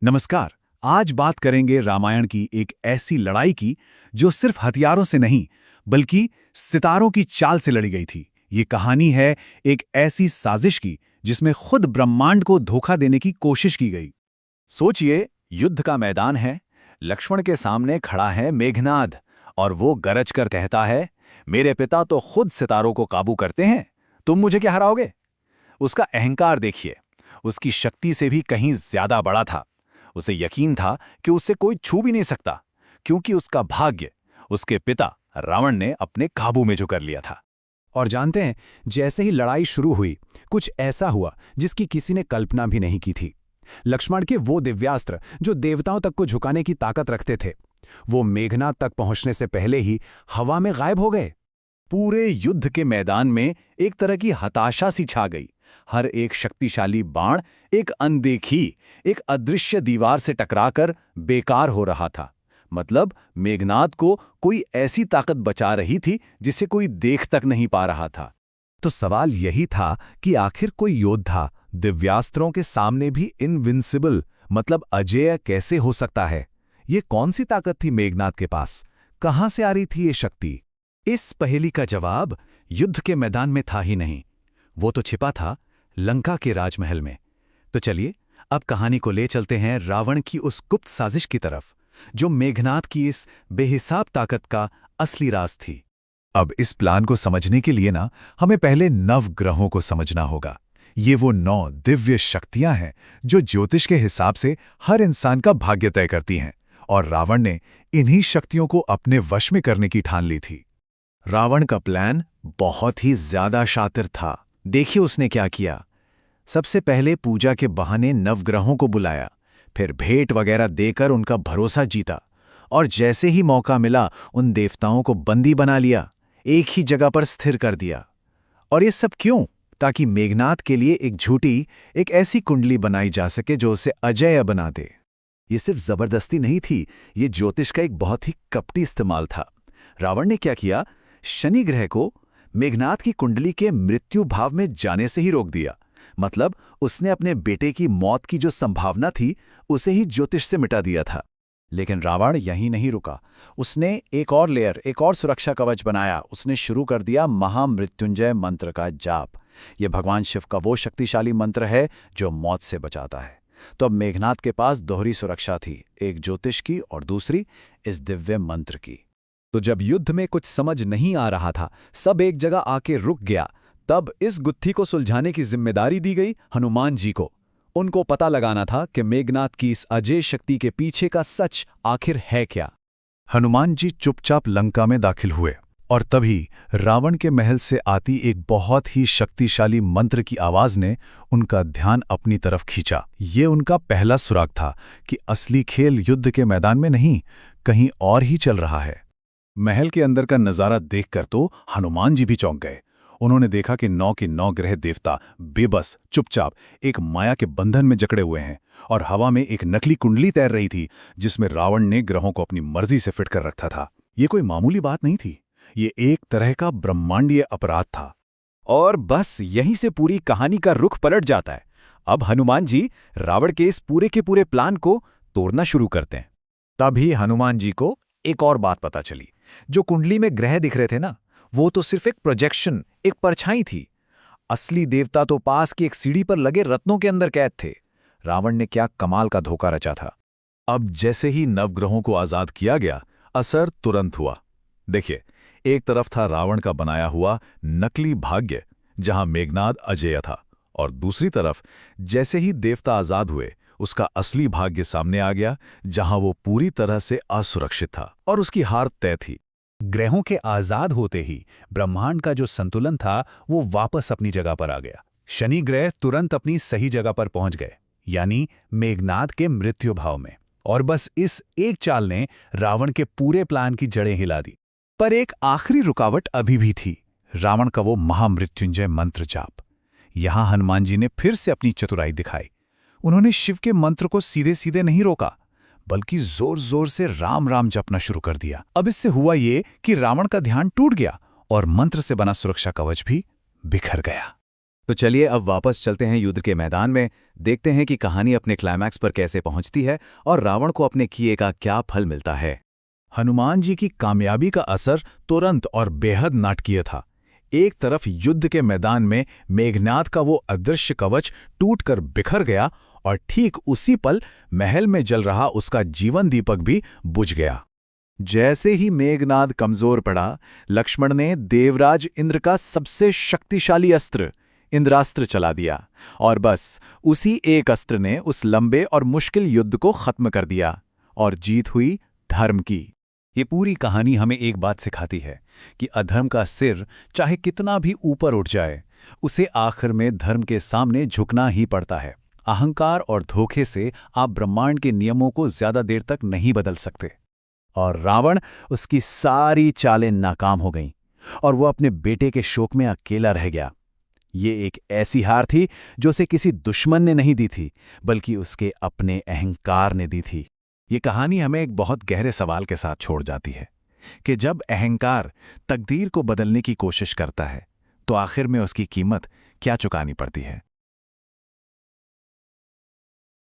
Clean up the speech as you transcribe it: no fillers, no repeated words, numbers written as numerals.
नमस्कार। आज बात करेंगे रामायण की एक ऐसी लड़ाई की जो सिर्फ हथियारों से नहीं बल्कि सितारों की चाल से लड़ी गई थी। ये कहानी है एक ऐसी साजिश की जिसमें खुद ब्रह्मांड को धोखा देने की कोशिश की गई। सोचिए, युद्ध का मैदान है, लक्ष्मण के सामने खड़ा है मेघनाद और वो गरज कर कहता है, मेरे पिता तो खुद सितारों को काबू करते हैं, तुम मुझे क्या हराओगे। उसका अहंकार देखिए, उसकी शक्ति से भी कहीं ज्यादा बड़ा था। उसे यकीन था कि उसे कोई छू भी नहीं सकता, क्योंकि उसका भाग्य उसके पिता रावण ने अपने काबू में जो कर लिया था। और जानते हैं, जैसे ही लड़ाई शुरू हुई, कुछ ऐसा हुआ जिसकी किसी ने कल्पना भी नहीं की थी। लक्ष्मण के वो दिव्यास्त्र जो देवताओं तक को झुकाने की ताकत रखते थे, वो मेघनाद तक पहुंचने से पहले ही हवा में गायब हो गए। पूरे युद्ध के मैदान में एक तरह की हताशा सी छा गई। हर एक शक्तिशाली बाण एक अनदेखी, एक अदृश्य दीवार से टकराकर बेकार हो रहा था। मतलब मेघनाद को कोई ऐसी ताकत बचा रही थी जिसे कोई देख तक नहीं पा रहा था। तो सवाल यही था कि आखिर कोई योद्धा दिव्यास्त्रों के सामने भी इनविंसिबल, मतलब अजेय कैसे हो सकता है? ये कौन सी ताकत थी मेघनाद के पास? कहां से आ रही थी ये शक्ति? इस पहेली का जवाब युद्ध के मैदान में था ही नहीं, वो तो छिपा था लंका के राजमहल में। तो चलिए अब कहानी को ले चलते हैं रावण की उस गुप्त साजिश की तरफ, जो मेघनाद की इस बेहिसाब ताकत का असली राज थी। अब इस प्लान को समझने के लिए हमें पहले नवग्रहों को समझना होगा। ये वो 9 दिव्य शक्तियां हैं जो ज्योतिष के हिसाब से हर इंसान का भाग्य तय करती हैं, और रावण ने इन्हीं शक्तियों को अपने वश में करने की ठान ली थी। रावण का प्लान बहुत ही ज्यादा शातिर था। देखिए उसने क्या किया। सबसे पहले पूजा के बहाने नवग्रहों को बुलाया, फिर भेंट वगैरह देकर उनका भरोसा जीता, और जैसे ही मौका मिला उन देवताओं को बंदी बना लिया, एक ही जगह पर स्थिर कर दिया। और ये सब क्यों? ताकि मेघनाद के लिए एक ऐसी कुंडली बनाई जा सके जो उसे अजेय बना दे। ये सिर्फ जबरदस्ती नहीं थी, ये ज्योतिष का एक बहुत ही कपटी इस्तेमाल था। रावण ने क्या किया, शनि ग्रह को मेघनाद की कुंडली के मृत्यु भाव में जाने से ही रोक दिया। मतलब उसने अपने बेटे की मौत की जो संभावना थी उसे ही ज्योतिष से मिटा दिया था। लेकिन रावण यहीं नहीं रुका। उसने एक और लेयर, एक और सुरक्षा कवच बनाया। उसने शुरू कर दिया महामृत्युंजय मंत्र का जाप। यह भगवान शिव का वो शक्तिशाली मंत्र है जो मौत से बचाता है। तो अब मेघनाद के पास दोहरी सुरक्षा थी, एक ज्योतिष की और दूसरी इस दिव्य मंत्र की। तो जब युद्ध में कुछ समझ नहीं आ रहा था, सब एक जगह आके रुक गया, तब इस गुत्थी को सुलझाने की जिम्मेदारी दी गई हनुमान जी को। उनको पता लगाना था कि मेघनाद की इस अजेय शक्ति के पीछे का सच आखिर है क्या। हनुमान जी चुपचाप लंका में दाखिल हुए, और तभी रावण के महल से आती एक बहुत ही शक्तिशाली मंत्र की आवाज ने उनका ध्यान अपनी तरफ खींचा। ये उनका पहला सुराग था कि असली खेल युद्ध के मैदान में नहीं, कहीं और ही चल रहा है। महल के अंदर का नजारा देखकर तो हनुमान जी भी चौंक गए। उन्होंने देखा कि 9 के 9 ग्रह देवता बेबस चुपचाप एक माया के बंधन में जकड़े हुए हैं, और हवा में एक नकली कुंडली तैर रही थी जिसमें रावण ने ग्रहों को अपनी मर्जी से फिट कर रखा था। ये कोई मामूली बात नहीं थी, ये एक तरह का ब्रह्मांडीय अपराध था। और बस यहीं से पूरी कहानी का रुख पलट जाता है। अब हनुमान जी रावण के इस पूरे के पूरे प्लान को तोड़ना शुरू करते हैं। तभी हनुमान जी को एक और बात पता चली। जो कुंडली में ग्रह दिख रहे थे वो तो सिर्फ एक प्रोजेक्शन, एक परछाई थी। असली देवता तो पास की एक सीढ़ी पर लगे रत्नों के अंदर कैद थे। रावण ने क्या कमाल का धोखा रचा था। अब जैसे ही नवग्रहों को आजाद किया गया, असर तुरंत हुआ। देखिए, एक तरफ था रावण का बनाया हुआ नकली भाग्य जहां मेघनाद अजेय था, और दूसरी तरफ जैसे ही देवता आजाद हुए उसका असली भाग्य सामने आ गया, जहां वो पूरी तरह से असुरक्षित था और उसकी हार तय थी। ग्रहों के आजाद होते ही ब्रह्मांड का जो संतुलन था वो वापस अपनी जगह पर आ गया। शनि ग्रह तुरंत अपनी सही जगह पर पहुंच गए, यानी मेघनाद के मृत्यु भाव में। और बस इस एक चाल ने रावण के पूरे प्लान की जड़ें हिला दी। पर एक आखिरी रुकावट अभी भी थी, रावण का वो महामृत्युंजय मंत्र जाप। यहां हनुमान जी ने फिर से अपनी चतुराई दिखाई। उन्होंने शिव के मंत्र को सीधे सीधे नहीं रोका, बल्कि जोर जोर से राम राम जपना शुरू कर दिया। अब इससे हुआ ये कि रावण का ध्यान टूट गया और मंत्र से बना सुरक्षा कवच भी बिखर गया। तो चलिए अब वापस चलते हैं युद्ध के मैदान में, देखते हैं कि कहानी अपने क्लाइमैक्स पर कैसे पहुंचती है और रावण को अपने किए का क्या फल मिलता है। हनुमान जी की कामयाबी का असर तुरंत और बेहद नाटकीय था। एक तरफ युद्ध के मैदान में मेघनाद का वो अदृश्य कवच टूटकर बिखर गया और ठीक उसी पल महल में जल रहा उसका जीवन दीपक भी बुझ गया। जैसे ही मेघनाद कमजोर पड़ा, लक्ष्मण ने देवराज इंद्र का सबसे शक्तिशाली अस्त्र इंद्रास्त्र चला दिया और बस उसी एक अस्त्र ने उस लंबे और मुश्किल युद्ध को खत्म कर दिया और जीत हुई धर्म की। ये पूरी कहानी हमें एक बात सिखाती है कि अधर्म का सिर चाहे कितना भी ऊपर उठ जाए, उसे आखिर में धर्म के सामने झुकना ही पड़ता है। अहंकार और धोखे से आप ब्रह्मांड के नियमों को ज्यादा देर तक नहीं बदल सकते। और रावण, उसकी सारी चालें नाकाम हो गईं और वो अपने बेटे के शोक में अकेला रह गया। ये एक ऐसी हार थी जो उसे किसी दुश्मन ने नहीं दी थी, बल्कि उसके अपने अहंकार ने दी थी। ये कहानी हमें एक बहुत गहरे सवाल के साथ छोड़ जाती है कि जब अहंकार तकदीर को बदलने की कोशिश करता है, तो आखिर में उसकी कीमत क्या चुकानी पड़ती है।